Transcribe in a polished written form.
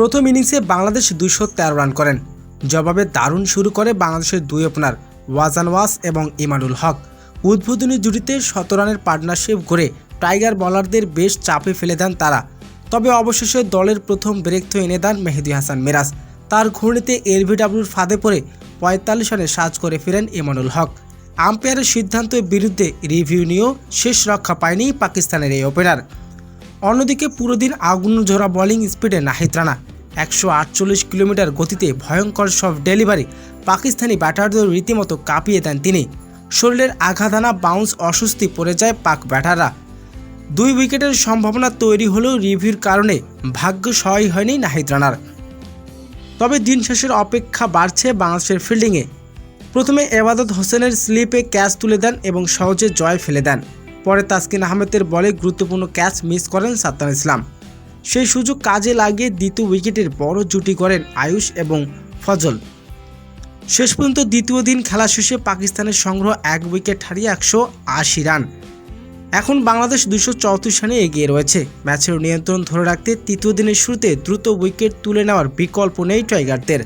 প্রথম ইনিংসে বাংলাদেশ 213 রান করেন। জবাবে দারুণ শুরু করে বাংলাদেশের দুই ওপেনার ওয়াজান ওয়াস এবং ইমানুল হক। উদ্বোধনী জুটিতে 17 রানের পার্টনারশিপ গড়ে টাইগার বোলারদের বেশ চাপে ফেলে দেন তারা। তবে অবশেষে দলের প্রথম ব্রেক থ্রো এনে দেন মেহেদী হাসান মিরাজ। তার ঘূর্ণিতে এলবিডব্লিউর ফাঁদে পড়ে 45 রানে সাজ করে ফেরেন ইমানুল হক। আম্পায়ারের সিদ্ধান্তের বিরুদ্ধে রিভিউ নিয়েও শেষ রক্ষা পায়নি পাকিস্তানের এই ওপেনার। অন্যদিকে পুরো দিন আগুনঝরা বোলিং স্পিডে নাহিদ রানা 148 কিলোমিটার গতিতে ভয়ঙ্কর সব ডেলিভারি পাকিস্তানি ব্যাটারদের রীতিমতো কাঁপিয়ে দেন তিনি। শরীরের আঘাত আনা বাউন্স অস্বস্তি পড়ে যায় পাক ব্যাটাররা। 2 উইকেটের সম্ভাবনা তৈরি হলেও রিভিউর কারণে ভাগ্য সহায় হয়নি নাহিদ রানার। তবে দিন শেষের অপেক্ষা বাড়ছে বাংলাদেশের ফিল্ডিংয়ে। প্রথমে এবাদত হোসেনের স্লিপে ক্যাচ তুলে দেন এবং সহজে জয় ফেলে দেন। পরে তাসকিন আহমেদের বলে গুরুত্বপূর্ণ ক্যাচ মিস করেন সাত্তার ইসলাম। সেই সুযোগ কাজে লাগিয়ে দ্বিতীয় উইকেটের বড় জুটি করেন আয়ুষ এবং ফজল। শেষ পর্যন্ত দ্বিতীয় দিন খেলা শেষে পাকিস্তানের সংগ্রহ 1 উইকেট হারিয়ে 180 রান। এখন বাংলাদেশ 234 রানে এগিয়ে রয়েছে। ম্যাচের নিয়ন্ত্রণ ধরে রাখতে তৃতীয় দিনের শুরুতে দ্রুত উইকেট তুলে নেওয়ার বিকল্প নেই টাইগারদের।